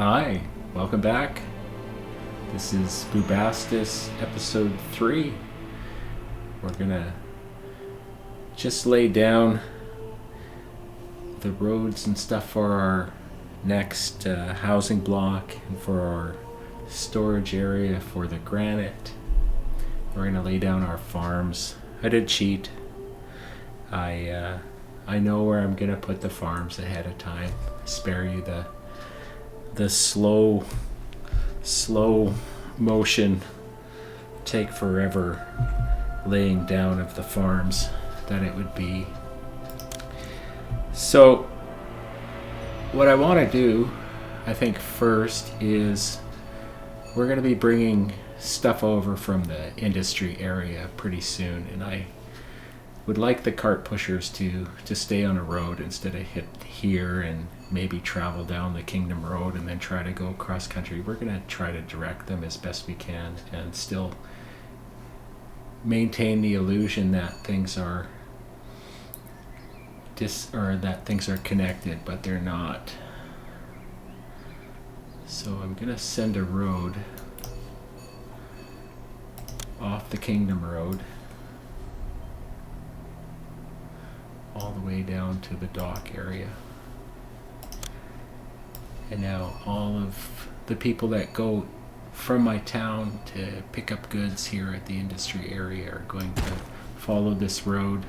Hi, welcome back. This is Bubastis episode 3. We're gonna just lay down the roads and stuff for our next housing block and for our storage area for the granite. We're gonna lay down our farms. I did cheat. I know where I'm gonna put the farms ahead of time. Spare you the slow motion, take forever laying down of the farms that it would be. So what I want to do, I think first, is we're going to be bringing stuff over from the industry area pretty soon, and I would like the cart pushers to stay on a road instead of hit here and maybe travel down the Kingdom Road and then try to go cross country. We're going to try to direct them as best we can and still maintain the illusion that things are connected, but they're not. So I'm going to send a road off the Kingdom Road all the way down to the dock area. And now all of the people that go from my town to pick up goods here at the industry area are going to follow this road.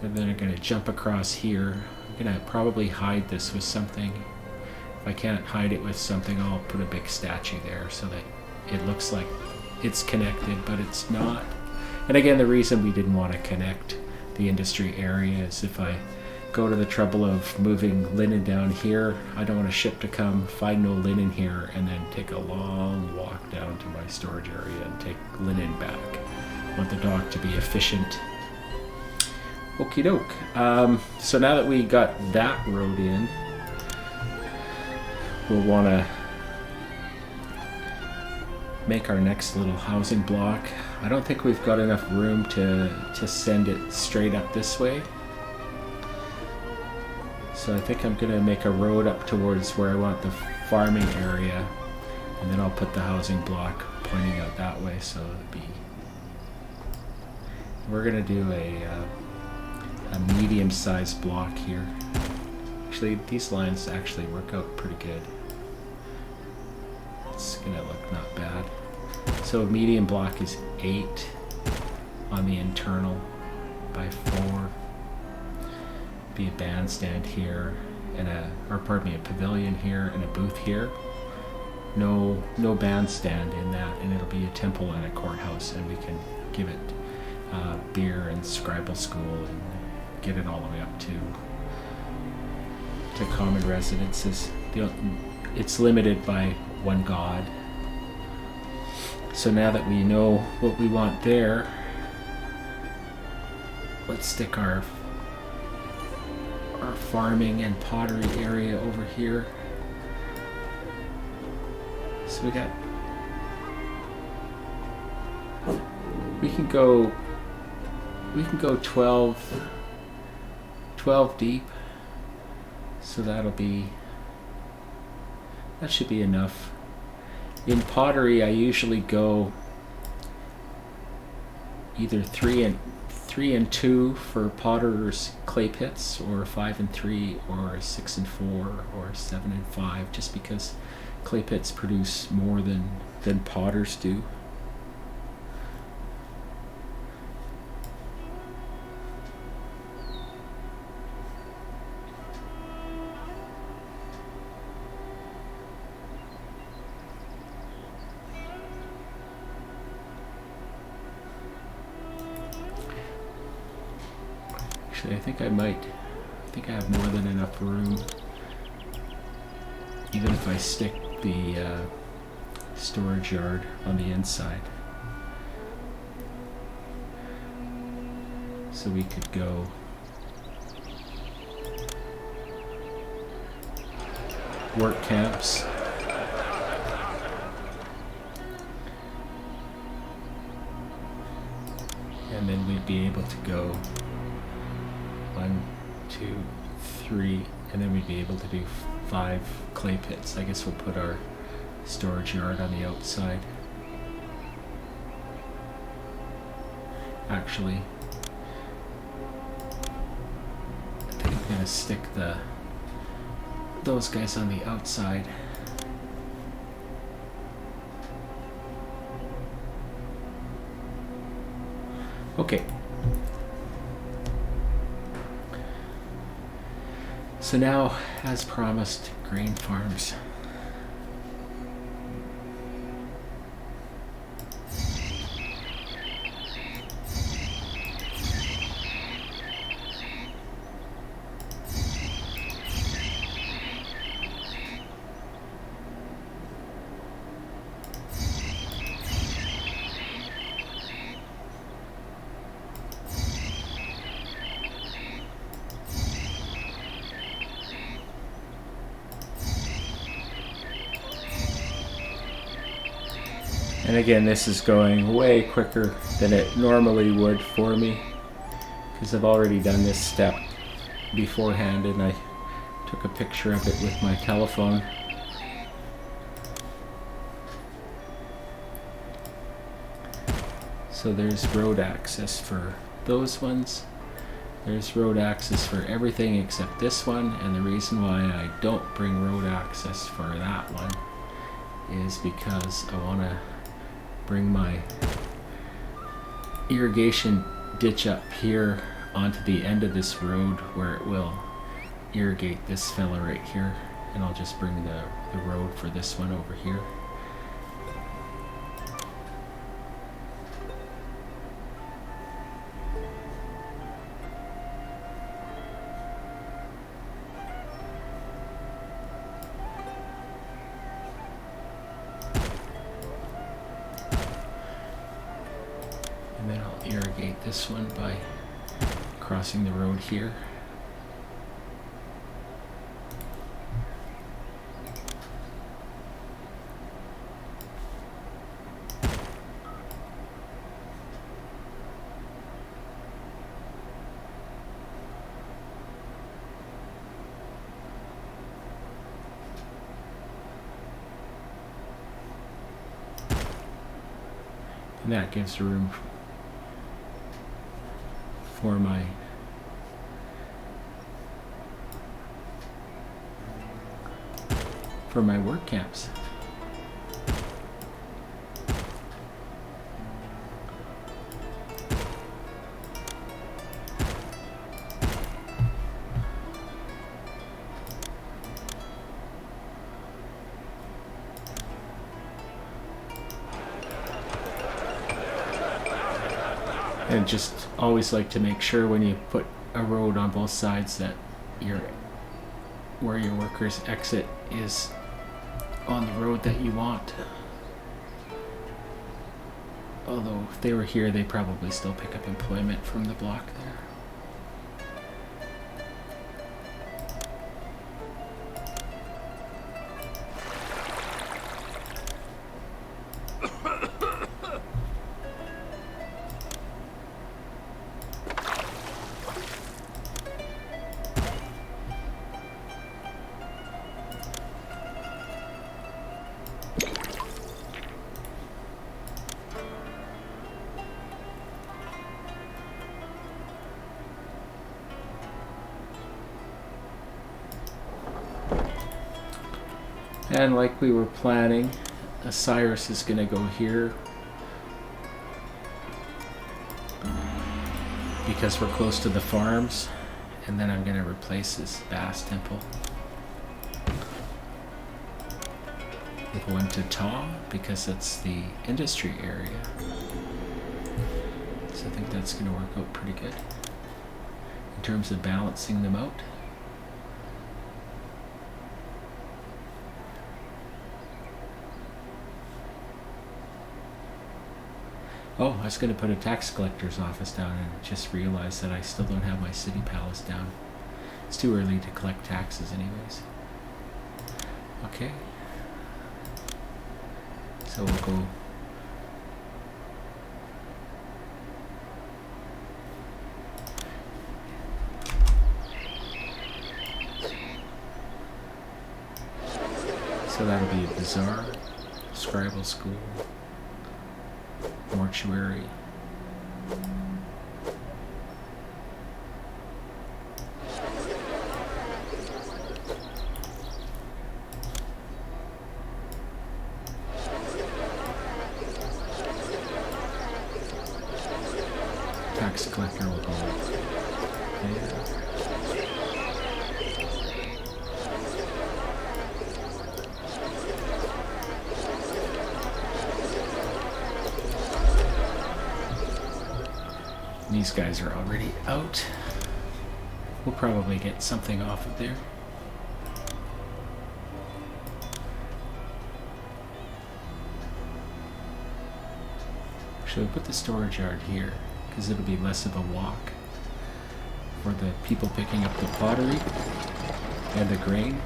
Then they're going to jump across here. I'm going to probably hide this with something. If I can't hide it with something, I'll put a big statue there so that it looks like it's connected, but it's not. And again, the reason we didn't want to connect the industry area is if I go to the trouble of moving linen down here, I don't want a ship to come, find no linen here, and then take a long walk down to my storage area and take linen back. I want the dock to be efficient. Okie doke. So now that we got that road in, we'll want to make our next little housing block. I don't think we've got enough room to send it straight up this way. So I think I'm going to make a road up towards where I want the farming area, and then I'll put the housing block pointing out that way. So we're going to do a medium-sized block here. Actually, these lines actually work out pretty good. It's going to look not bad. So a medium block is 8 on the internal by 4. Be a bandstand here and a pavilion here and a booth here. No bandstand in that, and it'll be a temple and a courthouse, and we can give it beer and scribal school and get it all the way up to common residences. It's limited by one god. So now that we know what we want there, let's stick our farming and pottery area over here. So we can go 12 deep. So that should be enough. In pottery, I usually go either 3 and 2 for potter's clay pits, or 5 and 3, or 6 and 4, or 7 and 5, just because clay pits produce more than potters do. Actually, I think I have more than enough room, even if I stick the storage yard on the inside. So we could go work camps. And then we'd be able to go 1, 2, 3, and then we'd be able to do 5 clay pits. I guess we'll put our storage yard on the outside. Actually, I think I'm gonna stick those guys on the outside. Okay. So now, as promised, grain farms. And again, this is going way quicker than it normally would for me, because I've already done this step beforehand and I took a picture of it with my telephone. So there's road access for those ones. There's road access for everything except this one, and the reason why I don't bring road access for that one is because I want to bring my irrigation ditch up here onto the end of this road where it will irrigate this fella right here, and I'll just bring the road for this one over here. And then I'll irrigate this one by crossing the road here. And that gives room for my work camps. And just always like to make sure when you put a road on both sides that where your workers exit is on the road that you want. Although if they were here, they probably still pick up employment from the block there. And like we were planning, Cyrus is going to go here because we're close to the farms, and then I'm going to replace his Bass Temple with one to Taw because that's the industry area. So I think that's going to work out pretty good in terms of balancing them out. Oh, I was going to put a tax collector's office down and just realized that I still don't have my city palace down. It's too early to collect taxes anyways. Okay. So we'll go So that'll be a bazaar, scribal school, mortuary. Tax collector will go there. These guys are already out. We'll probably get something off of there. Should we put the storage yard here? Because it'll be less of a walk for the people picking up the pottery and the grain.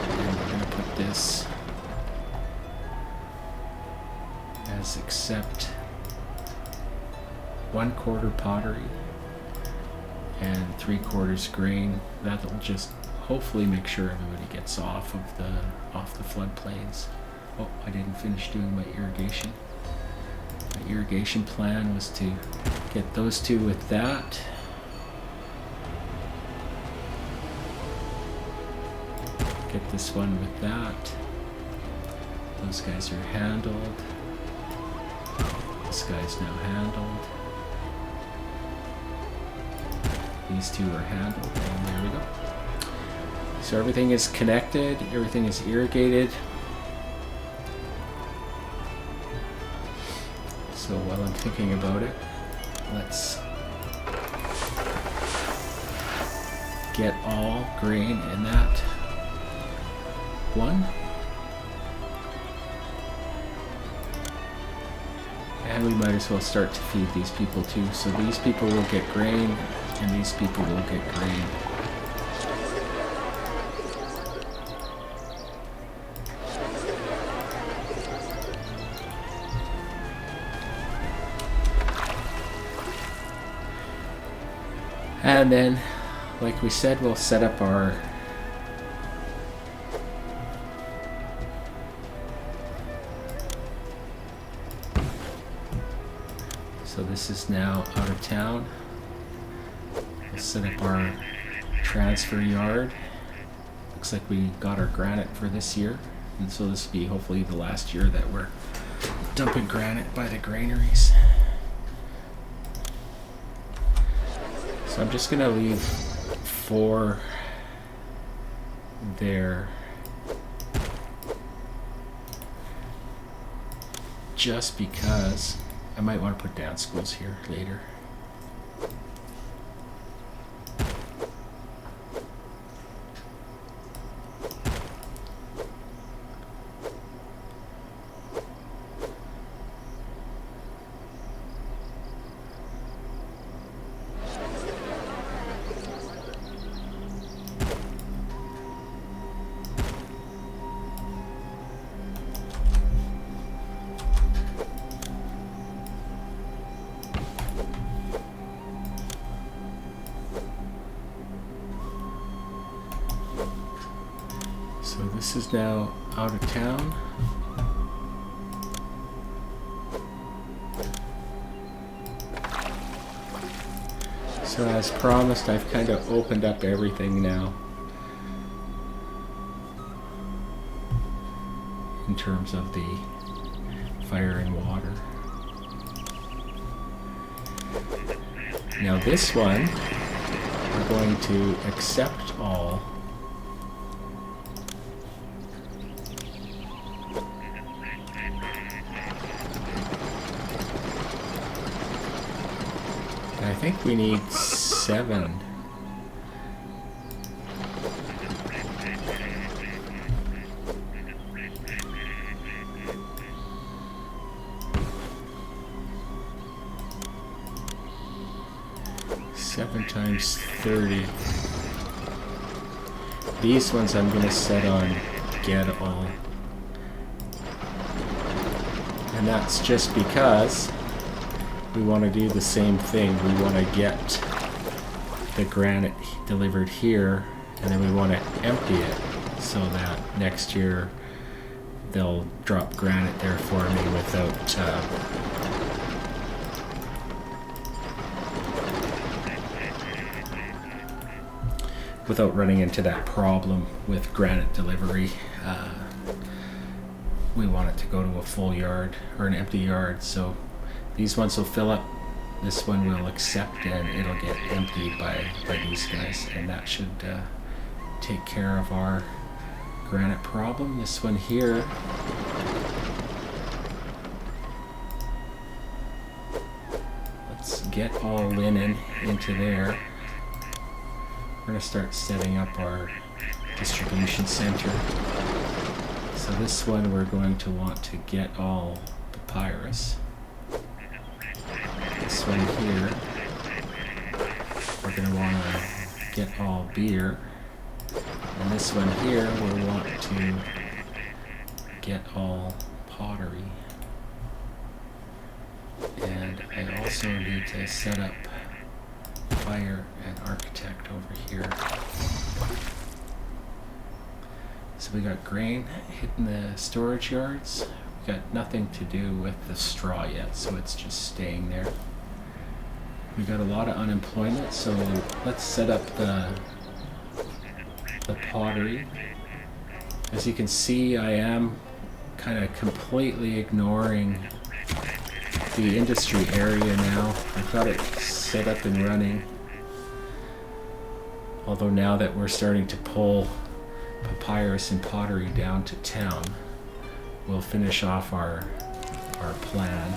And we're going to put this as accept 1/4 pottery and 3/4 grain. That'll just hopefully make sure everybody gets off the floodplains. Oh, I didn't finish doing my irrigation. My irrigation plan was to get those two with that. Get this one with that. Those guys are handled. This guy's now handled. These two are handled, and there we go. So everything is connected, everything is irrigated. So while I'm thinking about it, let's get all grain in that one. And we might as well start to feed these people too. So these people will get grain, and these people will get grain. And then, like we said, we'll set up our so this is now out of town. We'll set up our transfer yard. Looks like we got our granite for this year, and so this will be hopefully the last year that we're dumping granite by the granaries. So I'm just gonna leave 4 there, just because I might want to put dance schools here later. So this is now out of town. So as promised, I've kind of opened up everything now in terms of the fire and water. Now this one, we're going to accept all. I think we need 7. Seven times 30. These ones I'm going to set on get all. And that's just because we want to do the same thing. We want to get the granite delivered here, and then we want to empty it. so that next year they'll drop granite there for me without running into that problem with granite delivery. We want it to go to a full yard or an empty yard, so these ones will fill up, this one will accept, and it'll get emptied by these guys, and that should take care of our granite problem. This one here, let's get all linen into there. We're going to start setting up our distribution center. So this one we're going to want to get all papyrus. This one here, we're going to want to get all beer. And this one here, we'll want to get all pottery. And I also need to set up fire and architect over here. So we got grain hitting the storage yards. We got nothing to do with the straw yet, so it's just staying there. We got a lot of unemployment, so let's set up the pottery. As you can see, I am kind of completely ignoring the industry area now. I've got it set up and running. Although now that we're starting to pull papyrus and pottery down to town, we'll finish off our plan.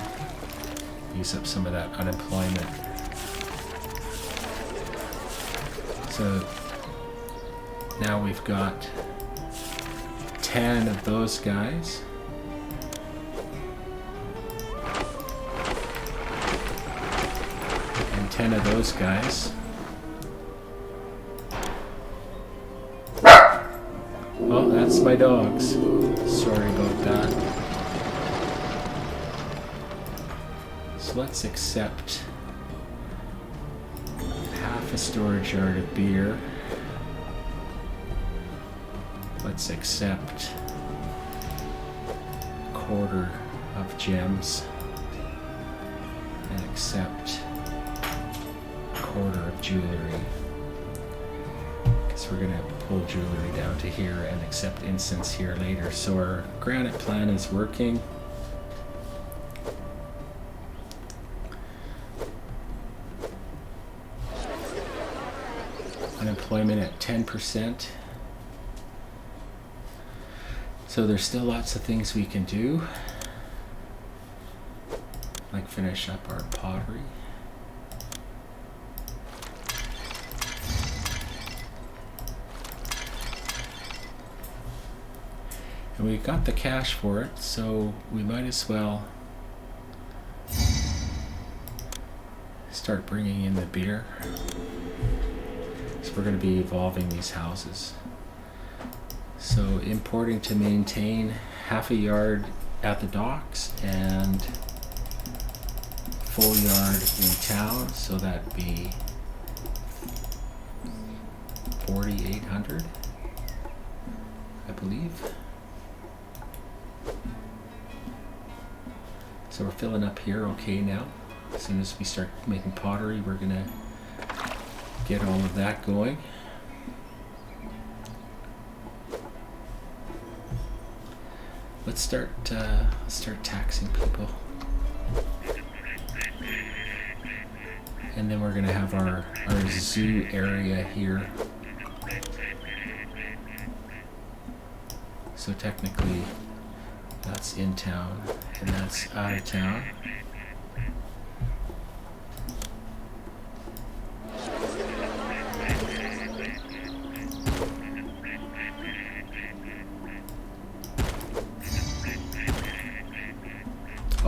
Use up some of that unemployment. So now we've got 10 of those guys. And 10 of those guys. Oh, that's my dogs. Sorry about that. So let's accept half a storage yard of beer. Let's accept a quarter of gems. And accept a quarter of jewelry. Because we're going to pull jewelry down to here and accept incense here later. So our granite plan is working. Unemployment at 10%. So there's still lots of things we can do, like finish up our pottery. And we got the cash for it, so we might as well start bringing in the beer. So we're going to be evolving these houses. So importing to maintain half a yard at the docks and full yard in town, so that'd be 4,800, I believe. So we're filling up here okay now. As soon as we start making pottery, we're gonna get all of that going. Let's start taxing people. And then we're gonna have our zoo area here. So technically that's in town and that's out of town.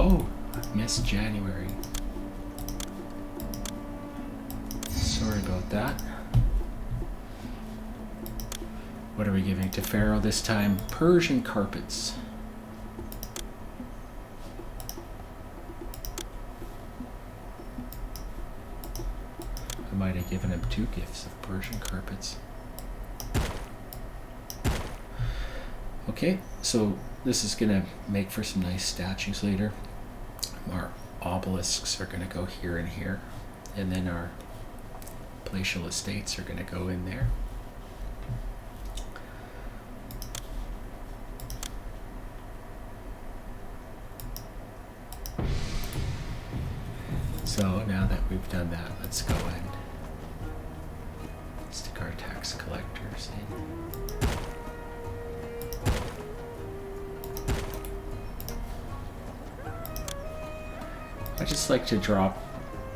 Oh, I missed January. Sorry about that. What are we giving to Pharaoh this time? Persian carpets. I might have given him 2 gifts of Persian carpets. Okay, so this is going to make for some nice statues later. Our obelisks are going to go here and here, and then our palatial estates are going to go in there. So now that we've done that, let's go and stick our tax collectors in. I just like to drop,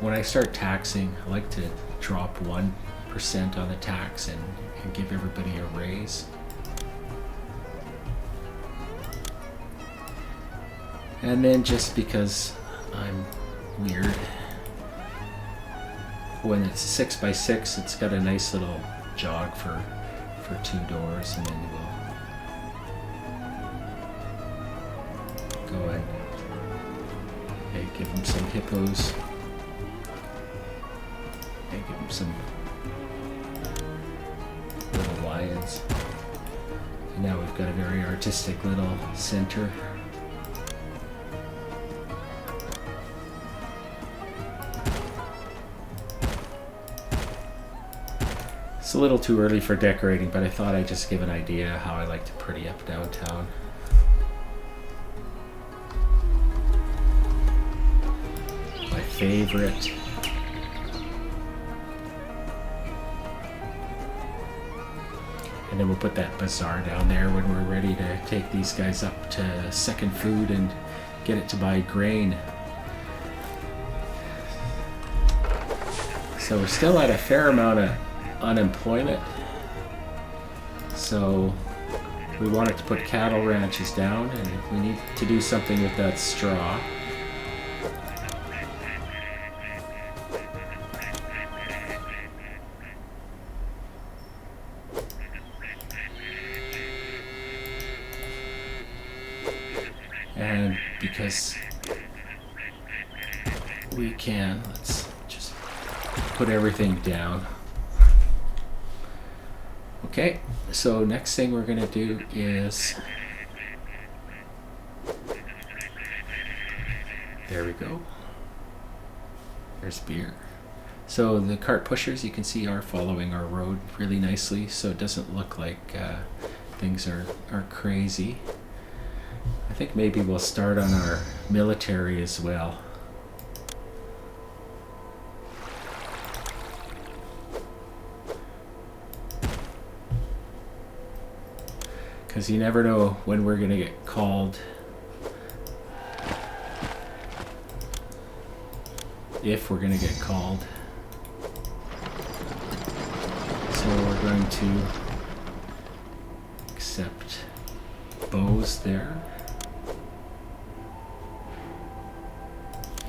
when I start taxing, I like to drop 1% on the tax and give everybody a raise. And then just because I'm weird, when it's 6 by 6, it's got a nice little jog for 2 doors, and then we'll go and give them some hippos, and give them some little lions. And now we've got a very artistic little center. It's a little too early for decorating, but I thought I'd just give an idea how I like to pretty up downtown. My favorite. And then we'll put that bazaar down there when we're ready to take these guys up to Second Food and get it to buy grain. So we're still at a fair amount of unemployment, so we wanted to put cattle ranches down, and we need to do something with that straw. And because we can, let's just put everything down. Okay, so next thing we're going to do is, there we go, there's beer. So the cart pushers, you can see, are following our road really nicely, so it doesn't look like things are crazy. I think maybe we'll start on our military as well. Because you never know when we're going to get called. If we're going to get called. So we're going to accept bows there.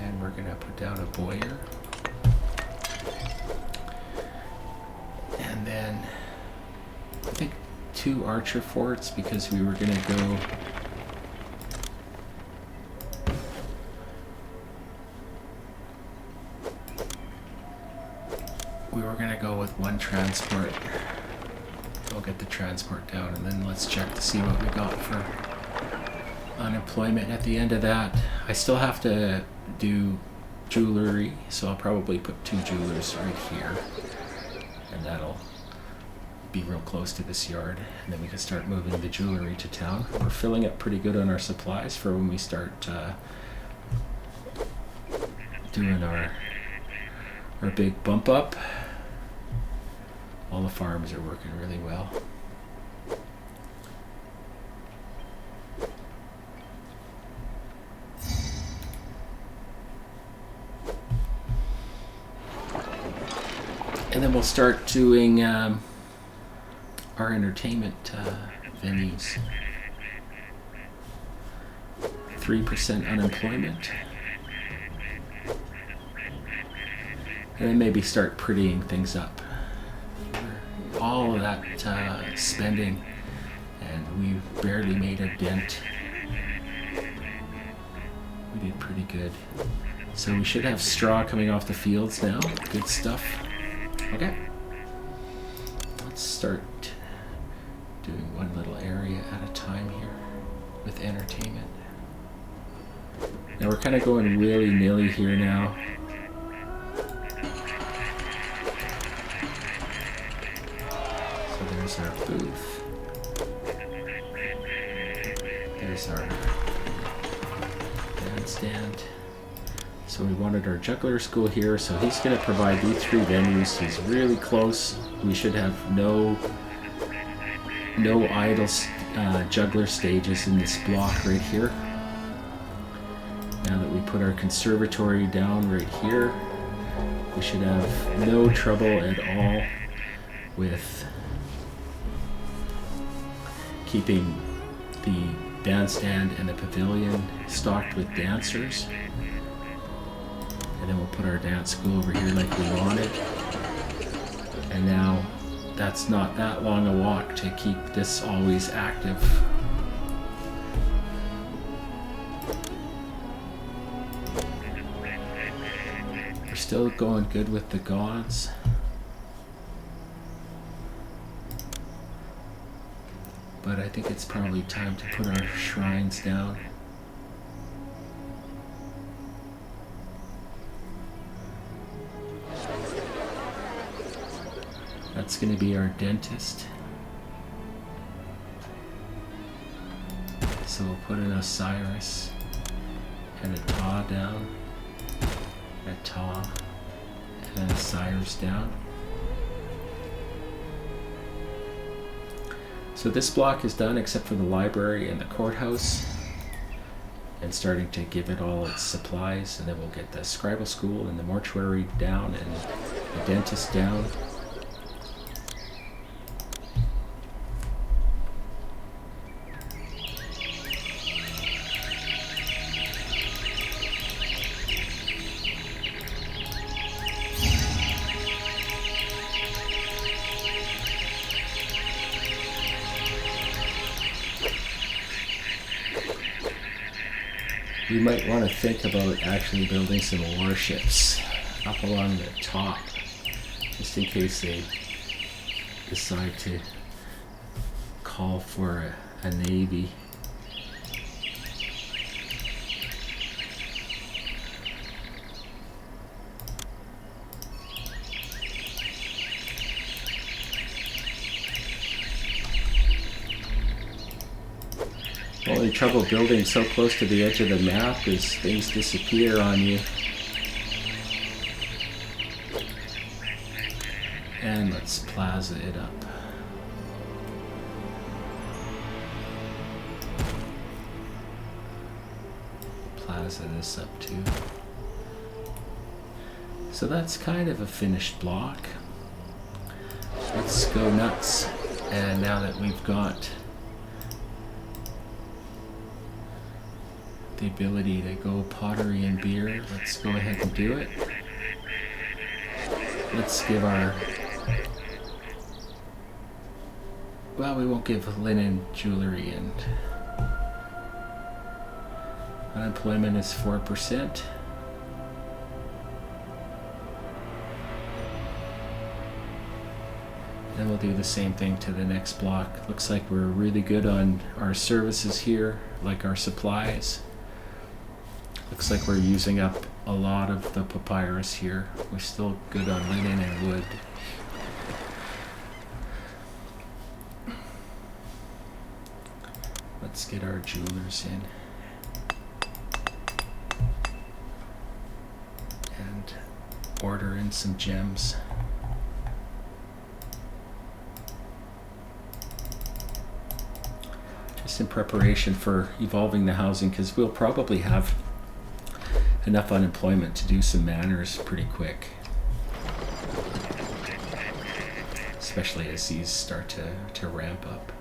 And we're going to put down a boyer. And then I think 2 archer forts, because we were going to go with 1 transport. We'll get the transport down, and then let's check to see what we got for unemployment at the end of that. I still have to do jewelry, so I'll probably put 2 jewelers right here, and that'll be real close to this yard, and then we can start moving the jewelry to town. We're filling up pretty good on our supplies for when we start doing our big bump up. All the farms are working really well. And then we'll start doing our entertainment venues. 3% unemployment. And then maybe start prettying things up. All of that spending, and we barely made a dent. We did pretty good. So we should have straw coming off the fields now. Good stuff. Okay. Let's start doing one little area at a time here. with entertainment. Now we're kind of going willy-nilly here now. So there's our booth. There's our bandstand. So we wanted our juggler school here, so he's going to provide these 3 venues. He's really close. We should have no idle juggler stages in this block right here. Now that we put our conservatory down right here, we should have no trouble at all with keeping the bandstand and the pavilion stocked with dancers. And then we'll put our dance school over here like we wanted. And now that's not that long a walk to keep this always active. We're still going good with the gods. But I think it's probably time to put our shrines down. That's going to be our dentist. So we'll put an Osiris and a Ta down, a Ta, and an Osiris down. So this block is done except for the library and the courthouse, and starting to give it all its supplies, and then we'll get the scribal school and the mortuary down and the dentist down. We might want to think about actually building some warships up along the top, just in case they decide to call for a navy. Only trouble building so close to the edge of the map is things disappear on you. And let's plaza it up. Plaza this up too. So that's kind of a finished block. Let's go nuts. And now that we've got the ability to go pottery and beer, let's go ahead and do it. Let's give our, well, we won't give linen, jewelry, and unemployment is 4%. Then we'll do the same thing to the next block. Looks like we're really good on our services here, like our supplies. Looks like we're using up a lot of the papyrus here. We're still good on linen and wood. Let's get our jewelers in. And order in some gems. Just in preparation for evolving the housing, because we'll probably have enough unemployment to do some manors pretty quick, especially as these start to ramp up.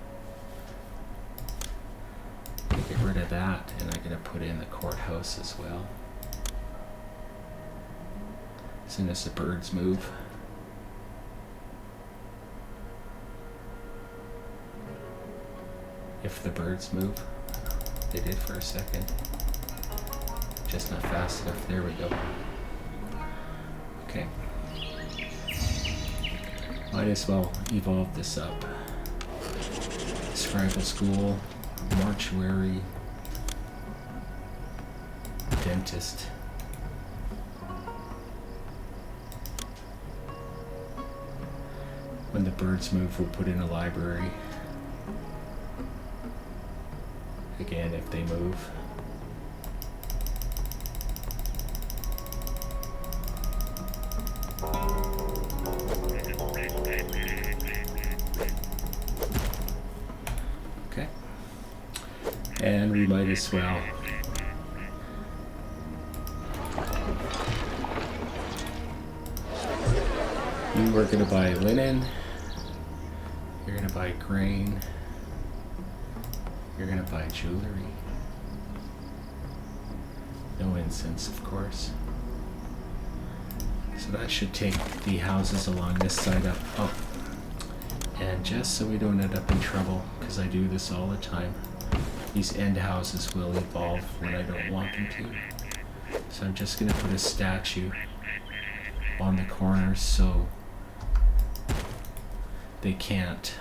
Get rid of that, and I'm going to put in the courthouse as well as soon as the birds move. If the birds move. They did for a second. Just not fast enough. There we go. Okay. Might as well evolve this up. Scribal school. mortuary, dentist. When the birds move, we'll put in a library. Again, if they move. Okay. And we might as well you are going to buy linen, you're going to buy grain, you're going to buy jewelry. No incense, of course. So that should take the houses along this side up. Oh, and just so we don't end up in trouble, because I do this all the time, these end houses will evolve when I don't want them to. So I'm just going to put a statue on the corners so they can't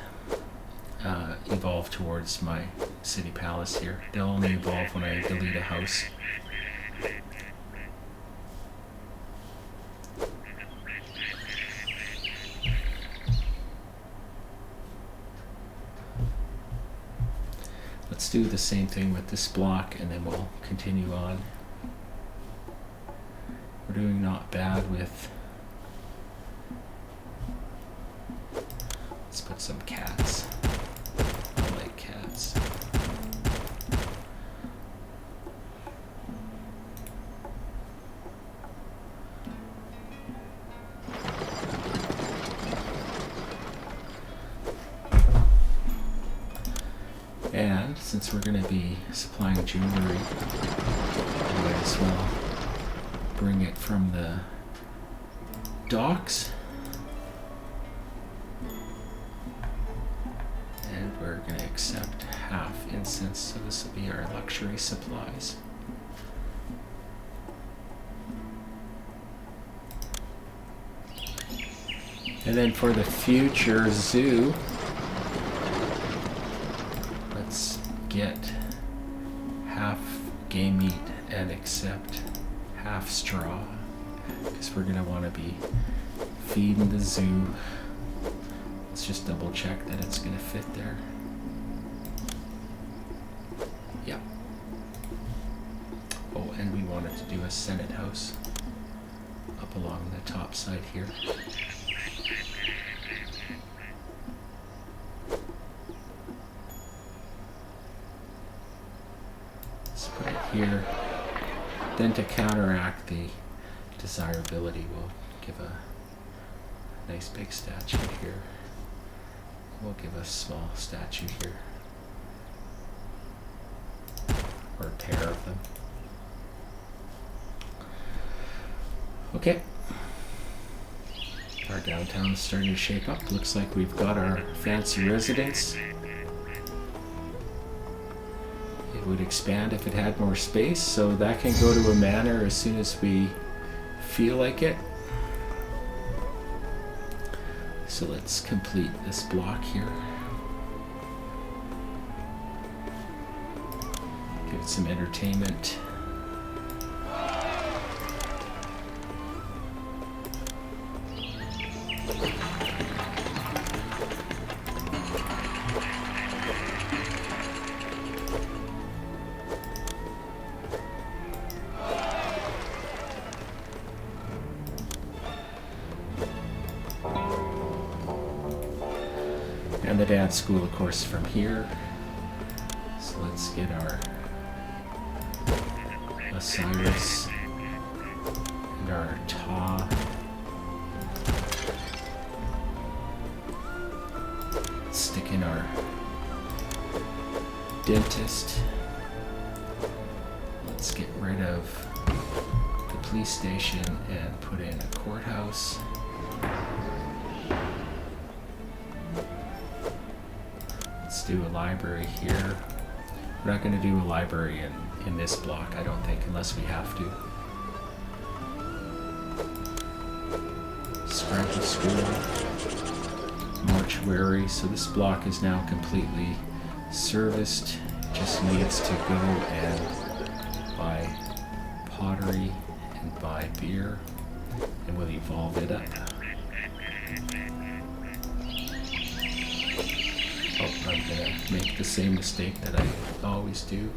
evolve towards my city palace here. They'll only evolve when I delete a house. Let's do the same thing with this block and then we'll continue on. We're doing not bad with... Let's put some cats. I like cats. And since we're going to be supplying jewelry, we might as well bring it from the docks. And we're going to accept half incense, so this will be our luxury supplies. And then for the future zoo, let's get half game meat and accept half straw, because we're going to want to be feeding the zoo. Let's just double check that it's going to fit there. Yeah. Oh, and we wanted to do a Senate house up along the top side here. Let's put it here. Then to counteract the desirability, we'll give a nice big statue here. We'll give a small statue here. Or a pair of them. Okay. Our downtown is starting to shape up. Looks like we've got our fancy residence. It would expand if it had more space, so that can go to a manor as soon as we feel like it. So let's complete this block here. Give it some entertainment. And the dance school, of course, from here. So let's get our Osiris and our Ta. Stick in our dentist. Let's get rid of the police station and put in a courthouse. Let's do a library here. We're not going to do a library in this block, I don't think, unless we have to. Scrapple school. Mortuary. So this block is now completely serviced just needs to go and buy pottery and buy beer, and we'll evolve it up. Oh, I'm gonna make the same mistake that I always do.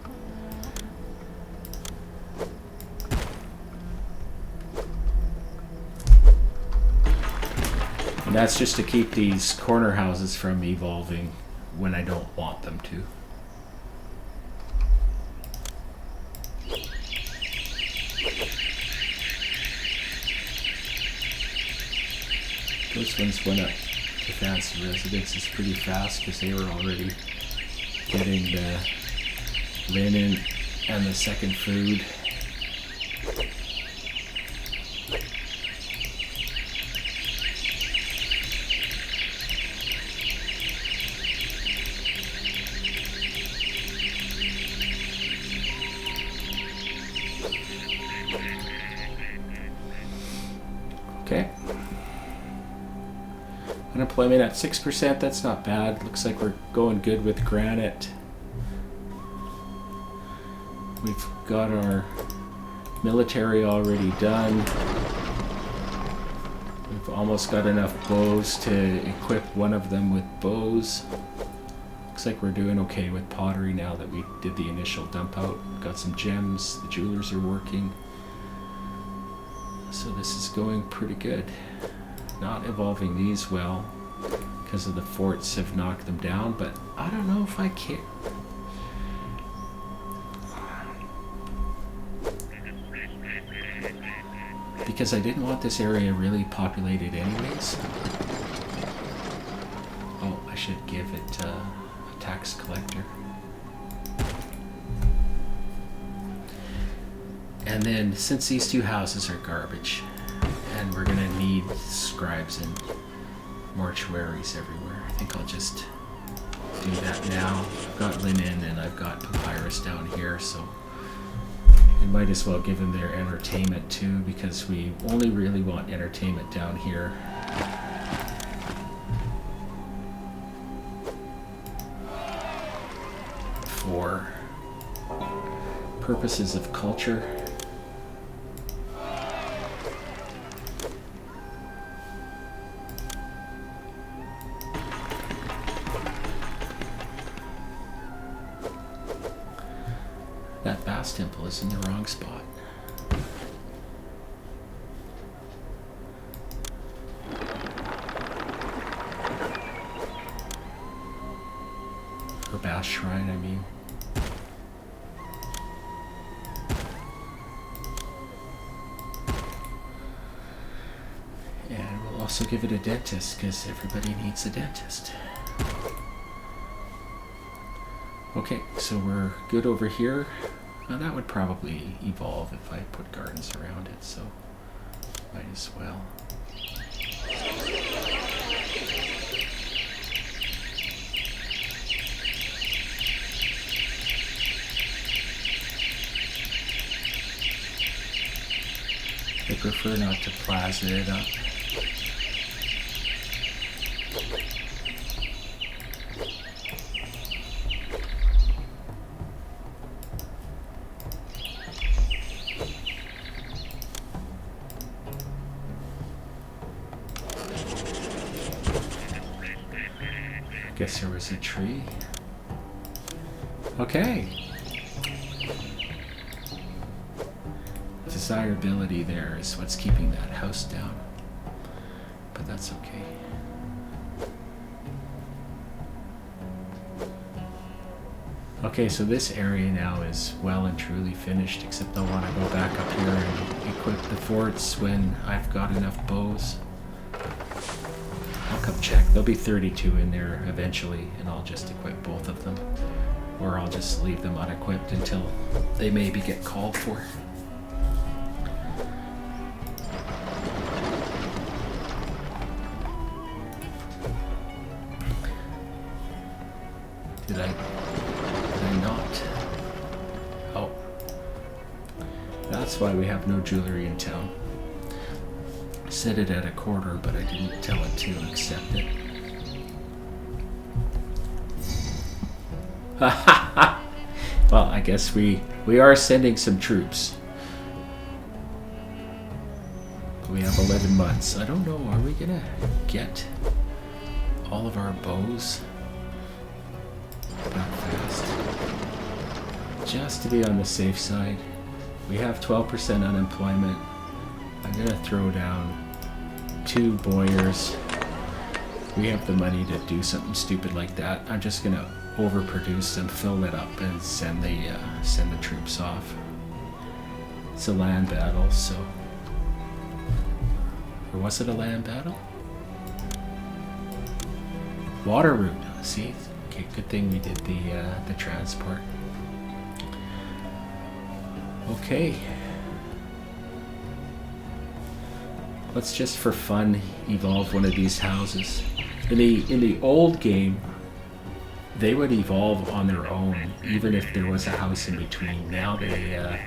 And that's just to keep these corner houses from evolving when I don't want them to. Those ones went up to fancy residences pretty fast because they were already getting the linen and the second food. Okay. Unemployment at 6%, that's not bad. Looks like we're going good with granite. We've got our military already done. We've almost got enough bows to equip one of them with bows. Looks like we're doing okay with pottery now that we did the initial dump out. Got some gems, the jewelers are working. So this is going pretty good. Not evolving these well because of the forts have knocked them down, but I don't know if I care. Because I didn't want this area really populated anyways. Oh, I should give it a tax collector. And then, since these two houses are garbage, and we're gonna need scribes and mortuaries everywhere, I think I'll just do that now. I've got linen and I've got papyrus down here, so I might as well give them their entertainment too, because we only really want entertainment down here. For purposes of culture. That Bass temple is in the wrong spot. Or Bass Shrine, I mean. And we'll also give it a dentist, because everybody needs a dentist. Okay, so we're good over here. That would probably evolve if I put gardens around it, so might as well. I prefer not to plaza it up. Guess there was a tree. Okay. Desirability there is what's keeping that house down. But that's okay. Okay, so this area now is well and truly finished, except I want to go back up here and equip the forts when I've got enough bows. I'll come check. There'll be 32 in there eventually, and I'll just equip both of them. Or I'll just leave them unequipped until they maybe get called for. Did I not? Oh. That's why we have no jewelry in town. I set it at a quarter, but I didn't tell it to accept it. Well, I guess we are sending some troops. We have 11 months. I don't know, are we gonna get all of our bows that fast? Just to be on the safe side. We have 12% unemployment. I'm gonna throw down 2 boyars. We have the money to do something stupid like that. I'm just gonna overproduce and fill it up and send the troops off. It's a land battle, so. Or was it a land battle? Water route. See, okay, good thing we did the transport. Okay. Let's just for fun evolve one of these houses. In the old game, they would evolve on their own, even if there was a house in between. Now they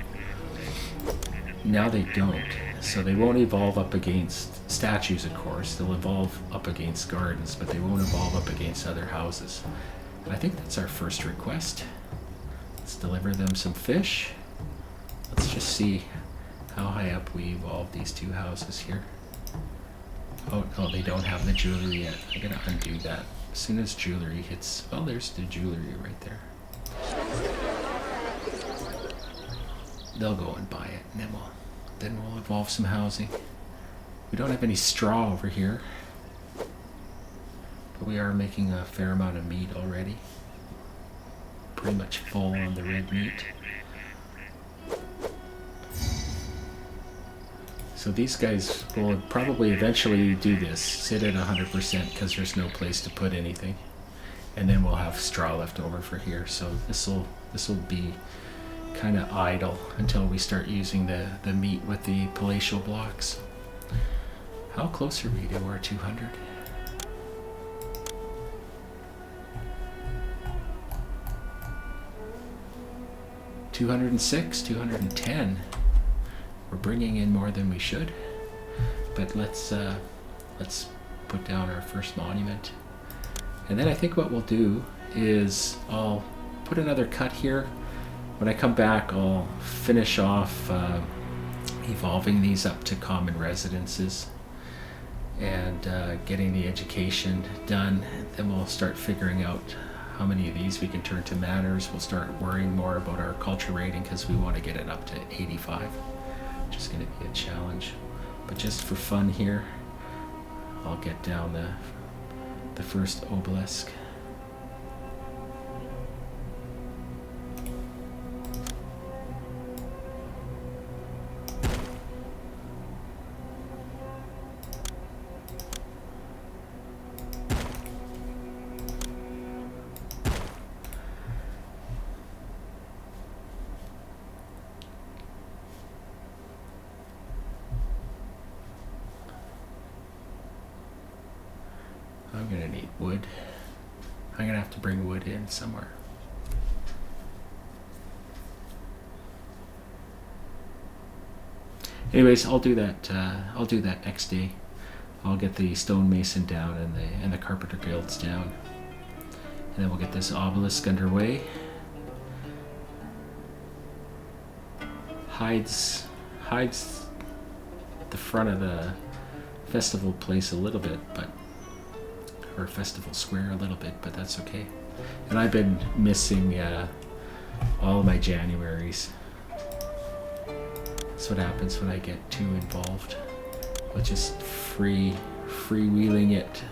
don't. So they won't evolve up against statues, of course. They'll evolve up against gardens, but they won't evolve up against other houses. And I think that's our first request. Let's deliver them some fish. Let's just see how high up we evolve these 2 houses here. Oh, they don't have the jewelry yet. I'm gonna undo that. As soon as jewelry hits, well, there's the jewelry right there. They'll go and buy it, and then we'll evolve some housing. We don't have any straw over here, but we are making a fair amount of meat already. Pretty much full on the red meat. So these guys will probably eventually do this, sit at 100% because there's no place to put anything. And then we'll have straw left over for here. So this will be kind of idle until we start using the meat with the palatial blocks. How close are we to our 200? $206, 210. We're bringing in more than we should, but let's put down our first monument, and then I think what we'll do is I'll put another cut here. When I come back, I'll finish off evolving these up to common residences and getting the education done. Then we'll start figuring out how many of these we can turn to manors. We'll start worrying more about our culture rating because we want to get it up to 85. Which is going to be a challenge, but just for fun here, I'll get down the first obelisk. I'm gonna need wood. I'm gonna have to bring wood in somewhere. Anyways, I'll do that. I'll do that next day. I'll get the stonemason down and the carpenter guilds down, and then we'll get this obelisk underway. Hides the front of the festival place a little bit, or festival square a little bit, but that's okay. And I've been missing all my Januaries. That's what happens when I get too involved with just freewheeling it.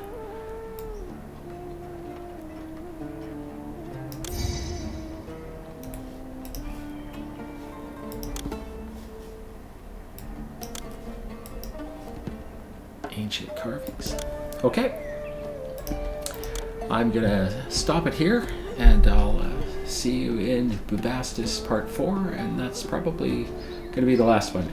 Ancient carvings. Okay. I'm gonna stop it here, and I'll see you in Bubastis Part 4, and that's probably gonna be the last one.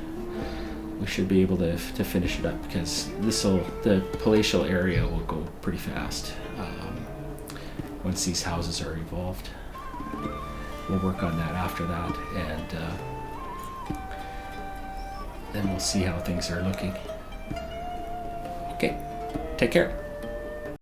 We should be able to finish it up because the palatial area will go pretty fast once these houses are evolved. We'll work on that after that, and then we'll see how things are looking. Okay, take care.